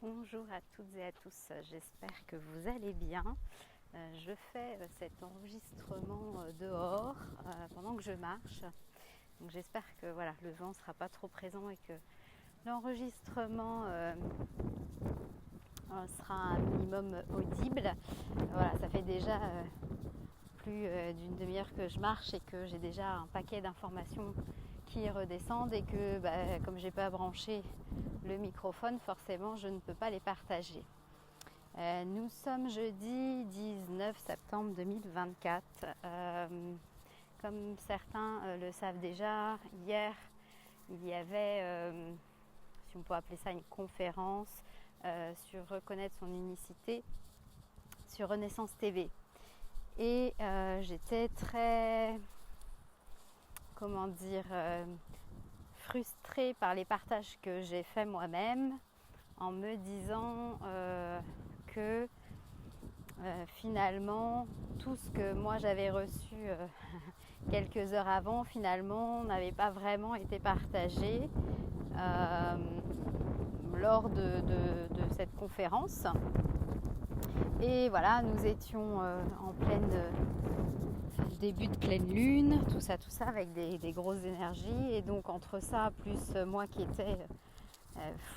Bonjour à toutes et à tous, j'espère que vous allez bien. Je fais cet enregistrement dehors pendant que je marche. Donc j'espère que voilà, le vent ne sera pas trop présent et que l'enregistrement sera un minimum audible. Voilà, ça fait déjà plus d'une demi-heure que je marche et que j'ai déjà un paquet d'informations qui redescendent et que comme j'ai pas branché le microphone, forcément je ne peux pas les partager. Nous sommes jeudi 19 septembre 2024. Comme certains le savent déjà, hier il y avait, si on peut appeler ça une conférence sur reconnaître son unicité sur Renaissance TV. Et j'étais très, frustrée par les partages que j'ai faits moi-même en me disant que finalement tout ce que moi j'avais reçu quelques heures avant finalement n'avait pas vraiment été partagé lors de cette conférence. Et voilà, nous étions en pleine début de pleine lune, tout ça avec des grosses énergies, et donc entre ça plus moi qui étais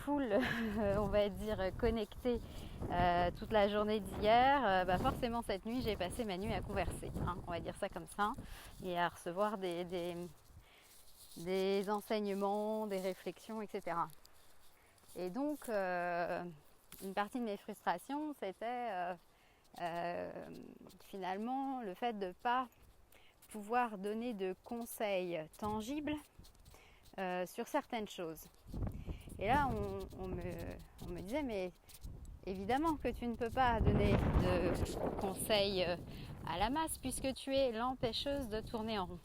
full on va dire connectée toute la journée d'hier, forcément cette nuit j'ai passé ma nuit à converser, on va dire ça comme ça, et à recevoir des enseignements, des réflexions, etc. Et donc une partie de mes frustrations c'était finalement le fait de ne pas pouvoir donner de conseils tangibles sur certaines choses. Et là, on me disait, mais évidemment que tu ne peux pas donner de conseils à la masse puisque tu es l'empêcheuse de tourner en rond.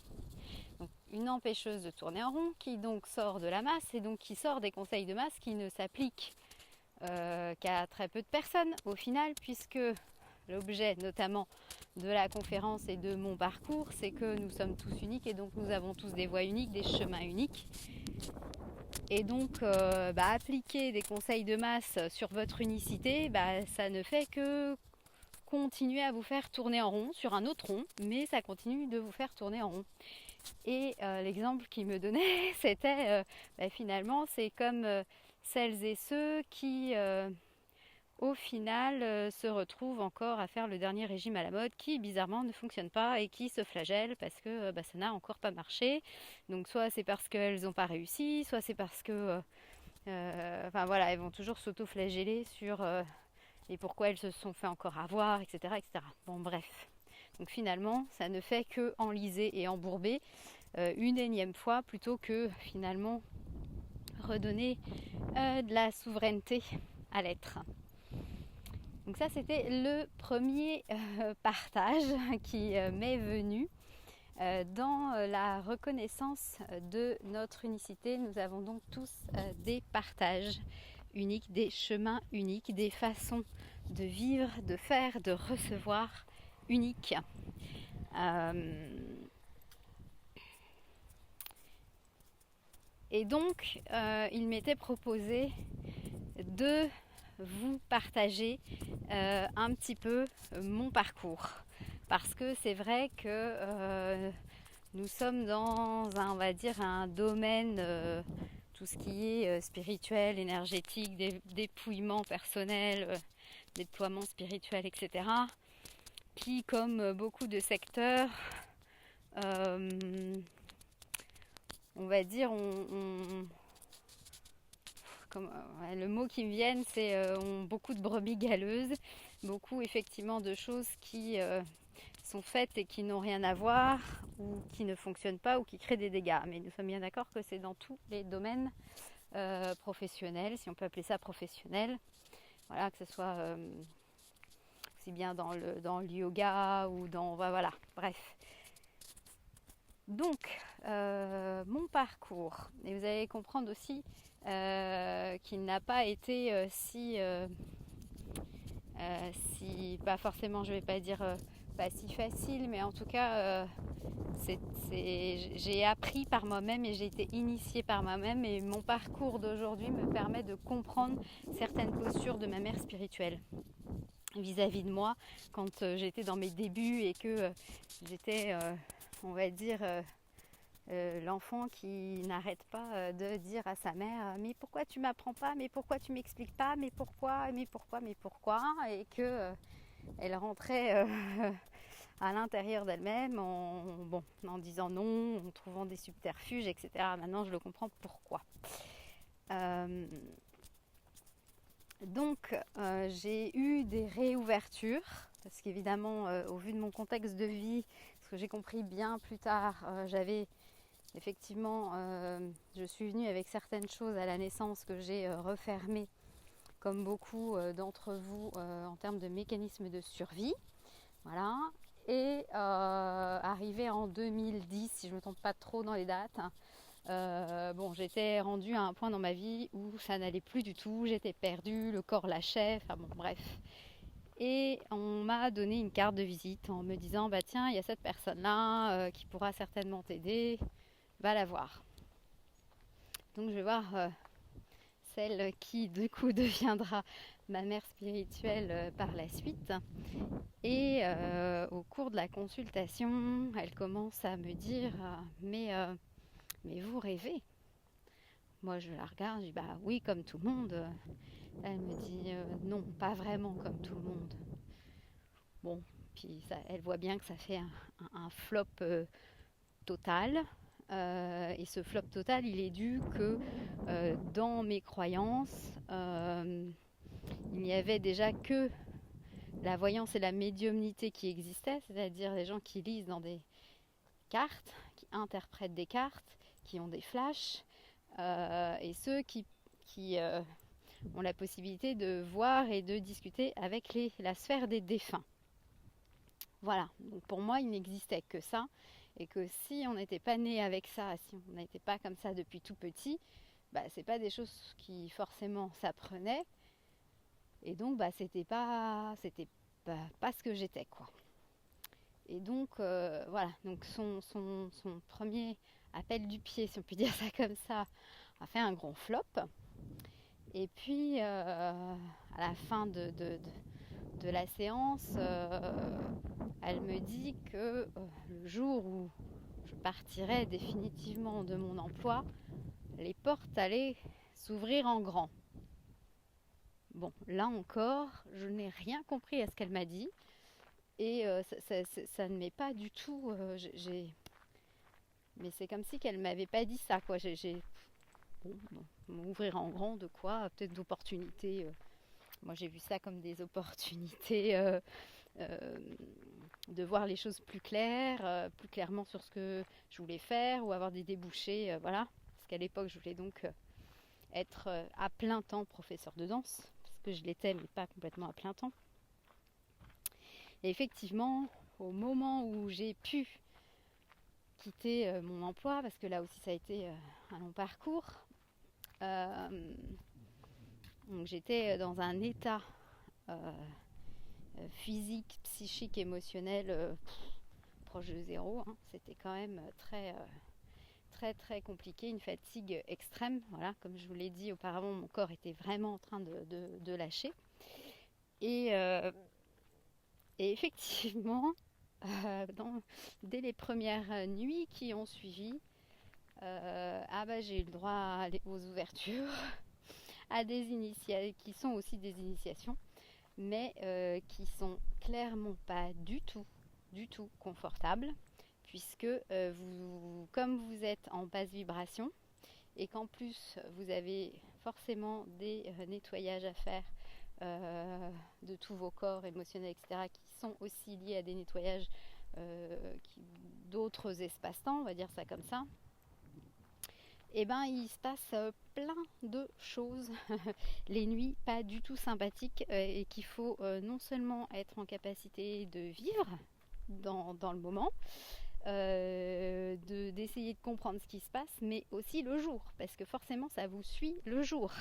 Donc, une empêcheuse de tourner en rond qui donc sort de la masse et donc qui sort des conseils de masse qui ne s'appliquent qu'à très peu de personnes au final, puisque l'objet notamment de la conférence et de mon parcours, c'est que nous sommes tous uniques et donc nous avons tous des voies uniques, des chemins uniques. Et donc appliquer des conseils de masse sur votre unicité, ça ne fait que continuer à vous faire tourner en rond sur un autre rond, mais ça continue de vous faire tourner en rond. Et l'exemple qu'il me donnait, c'était finalement c'est comme celles et ceux qui au final se retrouvent encore à faire le dernier régime à la mode qui bizarrement ne fonctionne pas et qui se flagellent parce que ça n'a encore pas marché. Donc soit c'est parce qu'elles n'ont pas réussi, soit c'est parce que elles vont toujours s'auto-flageller sur et pourquoi elles se sont fait encore avoir, etc., etc. Bon bref. Donc finalement, ça ne fait que enliser et embourber une énième fois plutôt que finalement redonner de la souveraineté à l'être. Donc ça, c'était le premier partage qui m'est venu dans la reconnaissance de notre unicité. Nous avons donc tous des partages uniques, des chemins uniques, des façons de vivre, de faire, de recevoir uniques. Et donc, il m'était proposé de vous partager un petit peu mon parcours. Parce que c'est vrai que nous sommes dans un domaine, tout ce qui est spirituel, énergétique, dépouillement personnel, déploiement spirituel, etc. Qui, comme beaucoup de secteurs, on va dire, le mot qui me vient, c'est ont beaucoup de brebis galeuses, beaucoup effectivement de choses qui sont faites et qui n'ont rien à voir, ou qui ne fonctionnent pas, ou qui créent des dégâts. Mais nous sommes bien d'accord que c'est dans tous les domaines professionnels, si on peut appeler ça professionnel. Voilà, que ce soit aussi bien dans le yoga ou dans... Voilà, bref. Donc, mon parcours, et vous allez comprendre aussi qu'il n'a pas été si, pas forcément, je vais pas dire pas si facile, mais en tout cas j'ai appris par moi-même et j'ai été initiée par moi-même, et mon parcours d'aujourd'hui me permet de comprendre certaines postures de ma mère spirituelle vis-à-vis de moi quand j'étais dans mes débuts et que j'étais, on va dire, l'enfant qui n'arrête pas de dire à sa mère mais pourquoi tu m'apprends pas, mais pourquoi tu m'expliques pas, mais pourquoi, et que elle rentrait à l'intérieur d'elle-même en disant non, en trouvant des subterfuges, etc. Maintenant je le comprends pourquoi. Donc j'ai eu des réouvertures parce qu'évidemment au vu de mon contexte de vie, ce que j'ai compris bien plus tard, j'avais effectivement, je suis venue avec certaines choses à la naissance que j'ai refermées, comme beaucoup d'entre vous, en termes de mécanismes de survie. Voilà. Et arrivé en 2010, si je ne me trompe pas trop dans les dates, j'étais rendue à un point dans ma vie où ça n'allait plus du tout, j'étais perdue, le corps lâchait, enfin bon, bref. Et on m'a donné une carte de visite en me disant, bah tiens, il y a cette personne-là qui pourra certainement t'aider, va la voir. Donc je vais voir celle qui du coup deviendra ma mère spirituelle par la suite. Et au cours de la consultation, elle commence à me dire mais vous rêvez? Moi je la regarde, je dis bah oui, comme tout le monde. Elle me dit non, pas vraiment comme tout le monde. Bon, puis ça, elle voit bien que ça fait un flop total. Et ce flop total, il est dû que dans mes croyances, il n'y avait déjà que la voyance et la médiumnité qui existaient, c'est-à-dire les gens qui lisent dans des cartes, qui interprètent des cartes, qui ont des flashs, et ceux qui ont la possibilité de voir et de discuter avec la sphère des défunts. Voilà, donc pour moi il n'existait que ça, et que si on n'était pas né avec ça, si on n'était pas comme ça depuis tout petit, bah, c'est pas des choses qui forcément s'apprenaient, et donc bah, c'était pas ce que j'étais, quoi. Et donc voilà, donc son premier appel du pied, si on peut dire ça comme ça, a fait un gros flop. Et puis à la fin de la séance, elle me dit que le jour où je partirais définitivement de mon emploi, les portes allaient s'ouvrir en grand. Bon, là encore, je n'ai rien compris à ce qu'elle m'a dit. Et ça ne m'est pas du tout... Mais c'est comme si qu'elle ne m'avait pas dit ça, quoi. M'ouvrir en grand de quoi? Peut-être d'opportunités. Moi, j'ai vu ça comme des opportunités de voir les choses plus claires, plus clairement sur ce que je voulais faire, ou avoir des débouchés, voilà. Parce qu'à l'époque, je voulais donc être à plein temps professeur de danse, parce que je l'étais, mais pas complètement à plein temps. Et effectivement, au moment où j'ai pu quitter mon emploi, parce que là aussi ça a été un long parcours, donc j'étais dans un état physique, psychique, émotionnel proche de zéro, hein. C'était quand même très très compliqué, une fatigue extrême. Voilà, comme je vous l'ai dit auparavant, mon corps était vraiment en train de lâcher. Et effectivement, dès les premières nuits qui ont suivi, j'ai eu le droit aux ouvertures, à des initiations qui sont aussi des initiations, mais qui sont clairement pas du tout confortables, puisque comme vous êtes en basse vibration et qu'en plus vous avez forcément des nettoyages à faire de tous vos corps émotionnels, etc., qui sont aussi liés à des nettoyages d'autres espaces-temps, on va dire ça comme ça. Et il se passe plein de choses les nuits pas du tout sympathiques, et qu'il faut non seulement être en capacité de vivre dans le moment, d'essayer de comprendre ce qui se passe, mais aussi le jour, parce que forcément ça vous suit le jour.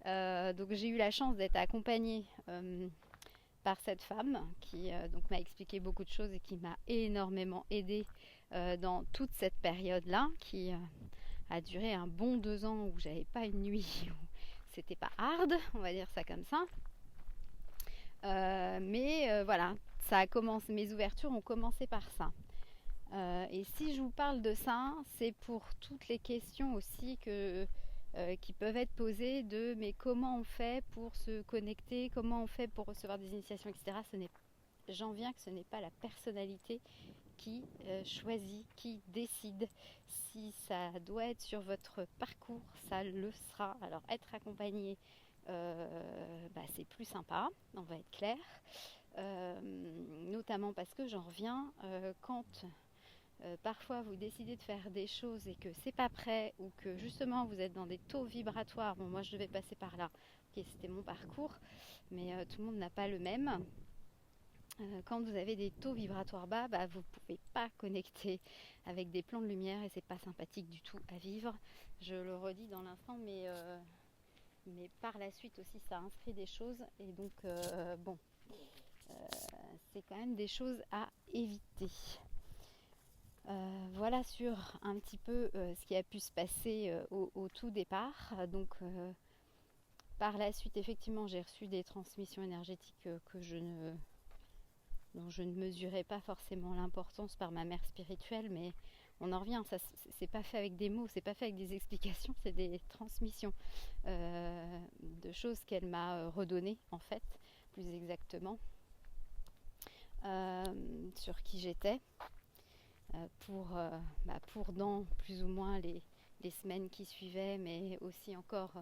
Donc j'ai eu la chance d'être accompagnée par cette femme qui donc m'a expliqué beaucoup de choses et qui m'a énormément aidée dans toute cette période-là, qui a duré un bon 2 ans où j'avais pas une nuit, où c'était pas hard, on va dire ça comme ça. Mais voilà, ça a commencé, mes ouvertures ont commencé par ça. Et si je vous parle de ça, c'est pour toutes les questions aussi qui peuvent être posées de mais comment on fait pour se connecter, comment on fait pour recevoir des initiations, etc. J'en viens que ce n'est pas la personnalité qui choisit, qui décide. Si ça doit être sur votre parcours, ça le sera. Alors être accompagné, c'est plus sympa, on va être clair. Notamment parce que j'en reviens quand parfois vous décidez de faire des choses et que c'est pas prêt, ou que justement vous êtes dans des taux vibratoires. Bon, moi je devais passer par là, ok, c'était mon parcours, mais tout le monde n'a pas le même. Quand vous avez des taux vibratoires bas, vous ne pouvez pas connecter avec des plans de lumière et c'est pas sympathique du tout à vivre. Je le redis dans l'instant, mais par la suite aussi ça inscrit des choses et donc c'est quand même des choses à éviter. Voilà sur un petit peu ce qui a pu se passer au tout départ. Donc par la suite, effectivement, j'ai reçu des transmissions énergétiques dont je ne mesurais pas forcément l'importance par ma mère spirituelle, mais on en revient, ça c'est pas fait avec des mots, c'est pas fait avec des explications, c'est des transmissions de choses qu'elle m'a redonnées en fait, plus exactement, sur qui j'étais. Pour dans plus ou moins les semaines qui suivaient, mais aussi encore,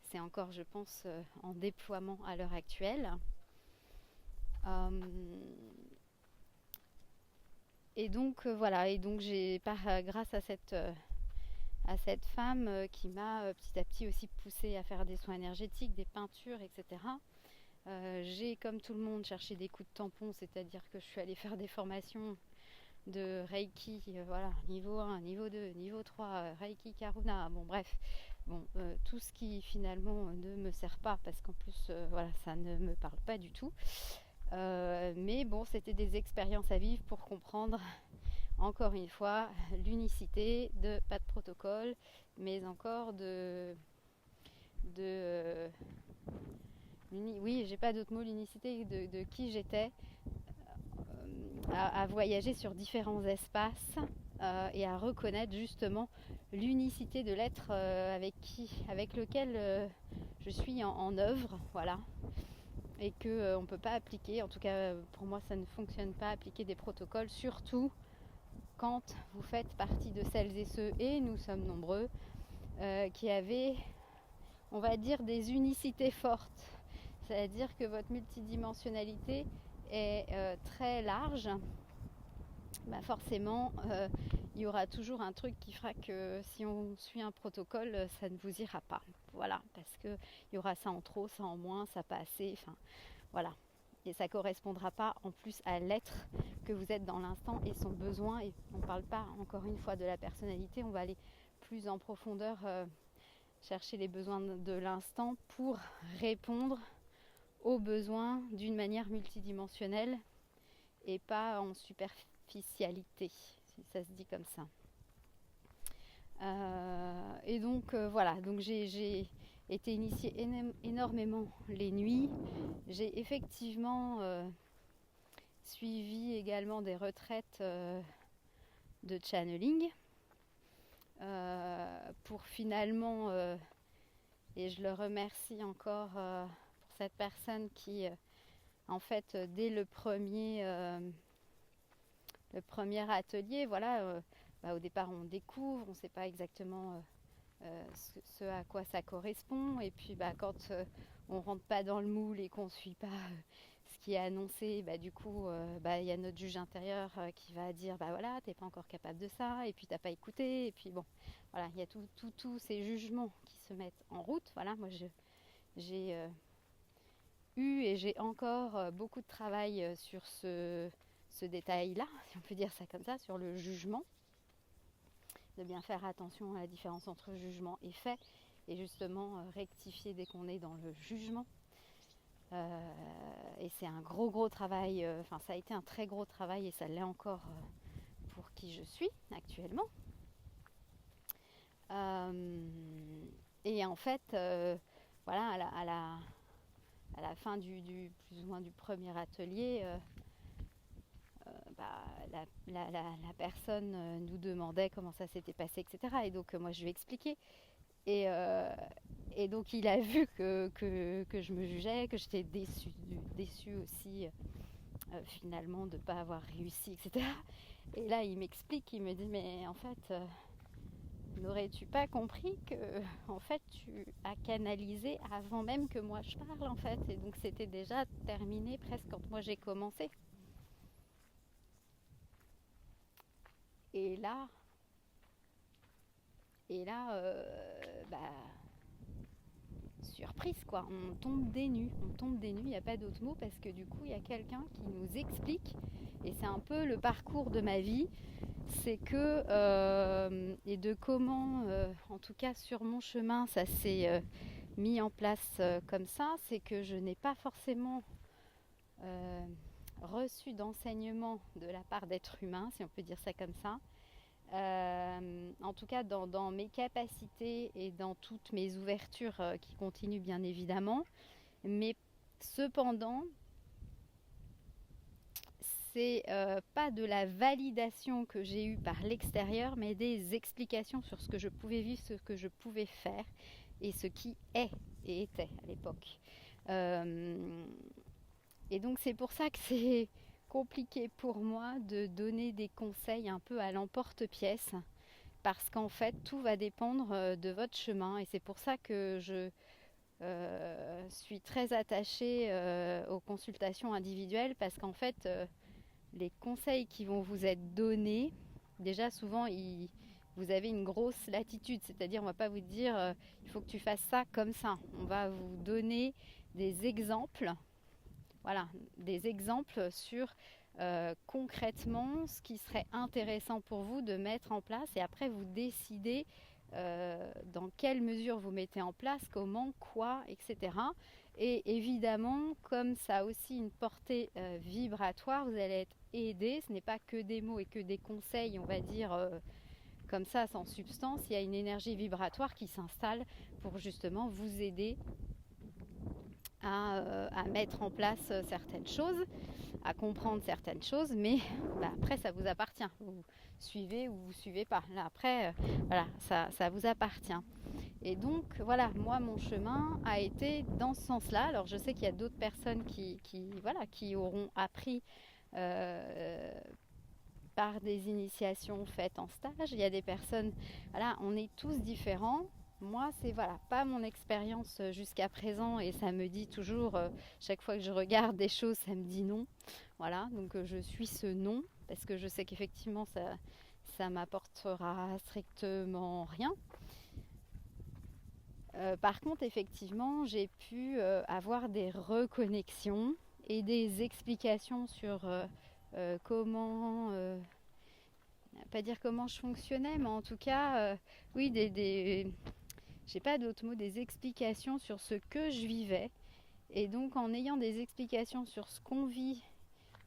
c'est encore je pense en déploiement à l'heure actuelle. Et donc voilà, et donc grâce à cette femme qui m'a petit à petit aussi poussée à faire des soins énergétiques, des peintures, etc. J'ai comme tout le monde cherché des coups de tampon, c'est-à-dire que je suis allée faire des formations de Reiki, niveau 1, niveau 2, niveau 3, Reiki Karuna, bon bref, tout ce qui finalement ne me sert pas parce qu'en plus ça ne me parle pas du tout. Mais bon, c'était des expériences à vivre pour comprendre encore une fois l'unicité de pas de protocole, mais encore oui, j'ai pas d'autre mot, l'unicité de qui j'étais. À voyager sur différents espaces et à reconnaître justement l'unicité de l'être avec lequel je suis en œuvre, voilà, et que on peut pas appliquer, en tout cas pour moi ça ne fonctionne pas, appliquer des protocoles, surtout quand vous faites partie de celles et ceux, et nous sommes nombreux, qui avaient, on va dire, des unicités fortes, c'est-à-dire que votre multidimensionnalité est très large. Forcément il y aura toujours un truc qui fera que si on suit un protocole, ça ne vous ira pas, voilà, parce que il y aura ça en trop, ça en moins, ça pas assez, enfin voilà, et ça correspondra pas en plus à l'être que vous êtes dans l'instant et son besoin. Et on ne parle pas encore une fois de la personnalité, on va aller plus en profondeur, chercher les besoins de l'instant pour répondre aux besoins d'une manière multidimensionnelle et pas en superficialité, si ça se dit comme ça. Et donc voilà, donc j'ai été initiée énormément les nuits. J'ai effectivement suivi également des retraites de channeling pour finalement, et je le remercie encore pour cette personne qui en fait dès le premier atelier, voilà, au départ on découvre, on ne sait pas exactement ce à quoi ça correspond, et puis quand on rentre pas dans le moule et qu'on suit pas ce qui est annoncé, du coup il y a notre juge intérieur qui va dire voilà, t'es pas encore capable de ça, et puis t'as pas écouté, et puis bon voilà, il y a tous ces jugements qui se mettent en route. Voilà, moi j'ai eu et j'ai encore beaucoup de travail sur ce détail-là, si on peut dire ça comme ça, sur le jugement, de bien faire attention à la différence entre jugement et fait, et justement rectifier dès qu'on est dans le jugement. Et c'est un gros travail, enfin ça a été un très gros travail et ça l'est encore pour qui je suis actuellement. Et en fait, voilà, à la fin plus ou moins du premier atelier, bah, la personne nous demandait comment ça s'était passé, etc. Et donc moi je lui ai expliqué. Et, euh, et donc il a vu que je me jugeais, que j'étais déçue aussi finalement de ne pas avoir réussi, etc. Et là il m'explique, il me dit mais en fait n'aurais-tu pas compris que en fait tu as canalisé avant même que moi je parle en fait, et donc c'était déjà terminé presque quand moi j'ai commencé. Et là, bah, surprise quoi, on tombe des nues, il n'y a pas d'autre mot, parce que du coup il y a quelqu'un qui nous explique, et c'est un peu le parcours de ma vie, c'est que, et de comment, en tout cas sur mon chemin, ça s'est mis en place comme ça, c'est que je n'ai pas forcément euh, reçu d'enseignement de la part d'êtres humains, si on peut dire ça comme ça. En tout cas dans mes capacités et dans toutes mes ouvertures qui continuent bien évidemment. Mais cependant, c'est pas de la validation que j'ai eue par l'extérieur, mais des explications sur ce que je pouvais vivre, ce que je pouvais faire et ce qui est et était à l'époque. Euh, et donc c'est pour ça que c'est compliqué pour moi de donner des conseils un peu à l'emporte-pièce, parce qu'en fait tout va dépendre de votre chemin, et c'est pour ça que je suis très attachée aux consultations individuelles, parce qu'en fait les conseils qui vont vous être donnés, déjà souvent vous avez une grosse latitude, c'est-à-dire on va pas vous dire il faut que tu fasses ça comme ça, on va vous donner des exemples, voilà, des exemples sur concrètement ce qui serait intéressant pour vous de mettre en place, et après vous décidez dans quelle mesure vous mettez en place, comment, quoi, etc. Et évidemment, comme ça a aussi une portée vibratoire, vous allez être aidé. Ce n'est pas que des mots et que des conseils, on va dire, comme ça, sans substance. Il y a une énergie vibratoire qui s'installe pour justement vous aider à mettre en place certaines choses, à comprendre certaines choses, mais après ça vous appartient, vous suivez ou vous suivez pas, là après voilà, ça vous appartient. Et donc voilà, moi mon chemin a été dans ce sens là. Alors je sais qu'il y a d'autres personnes voilà, qui auront appris par des initiations faites en stage. Il y a des personnes, voilà, on est tous différents. Moi, c'est voilà, pas mon expérience jusqu'à présent, et ça me dit toujours, chaque fois que je regarde des choses, ça me dit non. Voilà, donc je suis ce non, parce que je sais qu'effectivement, ça m'apportera strictement rien. Par contre, effectivement, j'ai pu avoir des reconnexions et des explications sur comment pas dire comment je fonctionnais, mais en tout cas, oui, j'ai pas d'autres mots, des explications sur ce que je vivais. Et donc, en ayant des explications sur ce qu'on vit,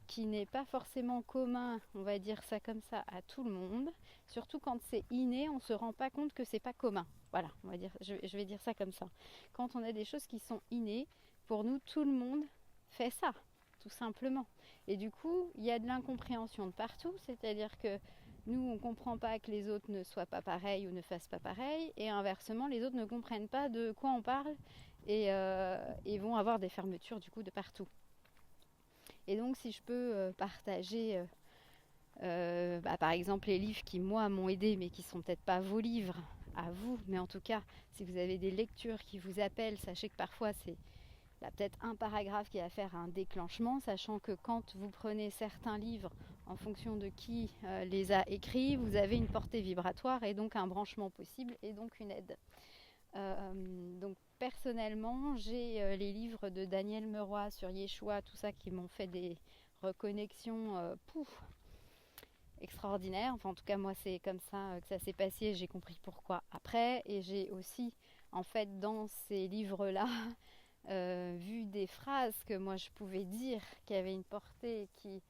qui n'est pas forcément commun, on va dire ça comme ça, à tout le monde, surtout quand c'est inné, on se rend pas compte que c'est pas commun. Voilà, on va dire, je vais dire ça comme ça. Quand on a des choses qui sont innées, pour nous, tout le monde fait ça, tout simplement. Et du coup, il y a de l'incompréhension de partout, c'est-à-dire que nous, on ne comprend pas que les autres ne soient pas pareils ou ne fassent pas pareil, et inversement, les autres ne comprennent pas de quoi on parle, et vont avoir des fermetures du coup de partout. Et donc, si je peux partager, par exemple, les livres qui, moi, m'ont aidé, mais qui ne sont peut-être pas vos livres à vous, mais en tout cas, si vous avez des lectures qui vous appellent, sachez que parfois, c'est peut-être un paragraphe qui va faire un déclenchement, sachant que quand vous prenez certains livres, en fonction de qui les a écrits, vous avez une portée vibratoire et donc un branchement possible et donc une aide. Donc personnellement, j'ai les livres de Daniel Meroy sur Yeshua, tout ça, qui m'ont fait des reconnexions extraordinaires. Enfin, en tout cas, moi, c'est comme ça que ça s'est passé. J'ai compris pourquoi après. Et j'ai aussi, en fait, dans ces livres-là, vu des phrases que moi je pouvais dire, qui avaient une portée, qui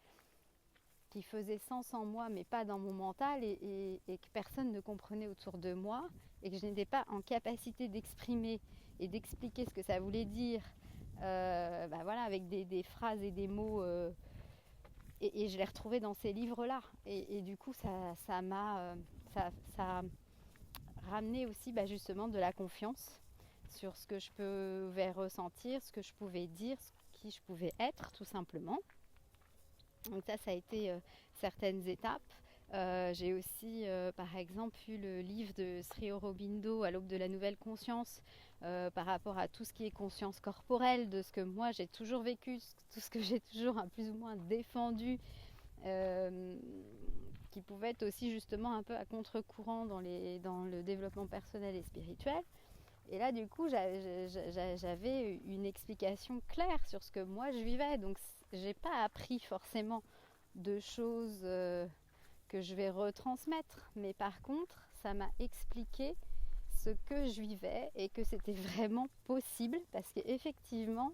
faisaient sens en moi, mais pas dans mon mental, et que personne ne comprenait autour de moi, et que je n'étais pas en capacité d'exprimer et d'expliquer ce que ça voulait dire, voilà, avec des phrases et des mots, et je les retrouvais dans ces livres-là. Et du coup, ça m'a ramené aussi justement de la confiance sur ce que je pouvais ressentir, ce que je pouvais dire, qui je pouvais être, tout simplement. Donc ça a été certaines étapes. J'ai aussi, par exemple, eu le livre de Sri Aurobindo, À l'aube de la nouvelle conscience, par rapport à tout ce qui est conscience corporelle, de ce que moi j'ai toujours vécu, tout ce que j'ai toujours plus ou moins défendu, qui pouvait être aussi justement un peu à contre-courant dans le développement personnel et spirituel. Et là, du coup, j'avais une explication claire sur ce que moi je vivais. Donc, j'ai pas appris forcément de choses que je vais retransmettre. Mais par contre, ça m'a expliqué ce que je vivais et que c'était vraiment possible. Parce qu'effectivement,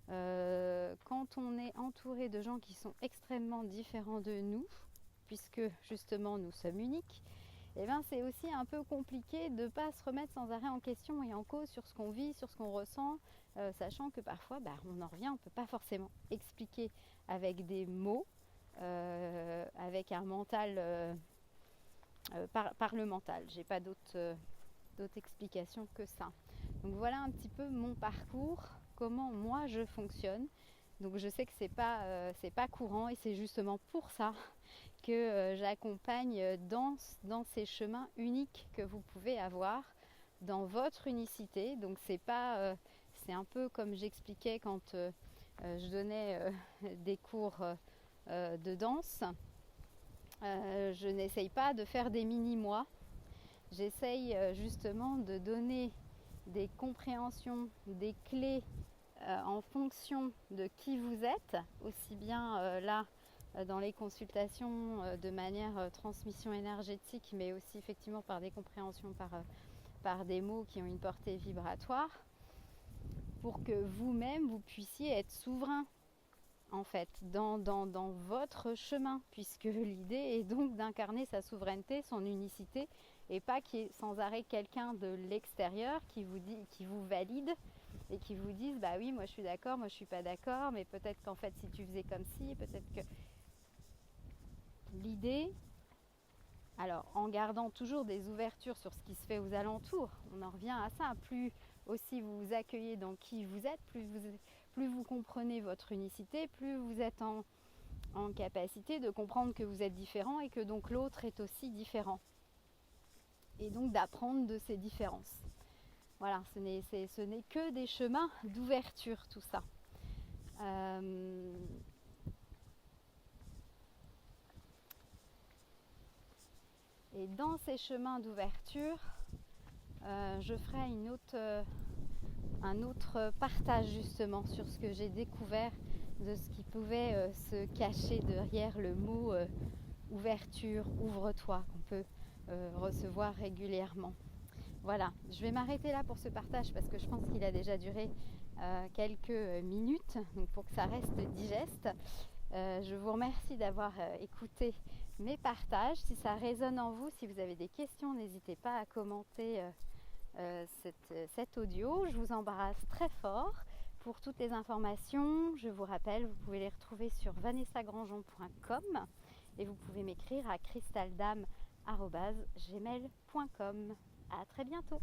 quand on est entouré de gens qui sont extrêmement différents de nous, puisque justement nous sommes uniques, c'est aussi un peu compliqué de ne pas se remettre sans arrêt en question et en cause sur ce qu'on vit, sur ce qu'on ressent, sachant que parfois on en revient, on ne peut pas forcément expliquer avec des mots, avec un mental, par le mental. J'ai pas d'autre explication que ça. Donc voilà un petit peu mon parcours, comment moi je fonctionne. Donc je sais que c'est pas courant, et c'est justement pour ça que j'accompagne dans ces chemins uniques que vous pouvez avoir dans votre unicité. Donc c'est un peu comme j'expliquais quand je donnais des cours de danse. Je n'essaye pas de faire des mini-moi. J'essaye justement de donner des compréhensions, des clés en fonction de qui vous êtes, aussi bien dans les consultations de manière transmission énergétique, mais aussi effectivement par des compréhensions, par des mots qui ont une portée vibratoire, pour que vous-même vous puissiez être souverain en fait dans votre chemin, puisque l'idée est donc d'incarner sa souveraineté, son unicité, et pas qu'il y ait sans arrêt quelqu'un de l'extérieur qui vous valide et qui vous dise oui, moi je suis d'accord, moi je suis pas d'accord, mais peut-être qu'en fait si tu faisais comme ci, peut-être que l'idée, alors en gardant toujours des ouvertures sur ce qui se fait aux alentours, on en revient à ça, plus aussi vous vous accueillez dans qui vous êtes, plus vous comprenez votre unicité, plus vous êtes en capacité de comprendre que vous êtes différent et que donc l'autre est aussi différent. Et donc d'apprendre de ces différences. Voilà, ce n'est que des chemins d'ouverture, tout ça. Et dans ces chemins d'ouverture, je ferai un autre partage justement sur ce que j'ai découvert de ce qui pouvait se cacher derrière le mot ouverture, ouvre-toi, qu'on peut recevoir régulièrement. Voilà, je vais m'arrêter là pour ce partage parce que je pense qu'il a déjà duré quelques minutes, donc pour que ça reste digeste. Je vous remercie d'avoir écouté mes partages. Si ça résonne en vous, si vous avez des questions, n'hésitez pas à commenter cet audio. Je vous embrasse très fort. Pour toutes les informations, je vous rappelle, vous pouvez les retrouver sur vanessagrangeon.com et vous pouvez m'écrire à cristaldame@gmail.com. À très bientôt.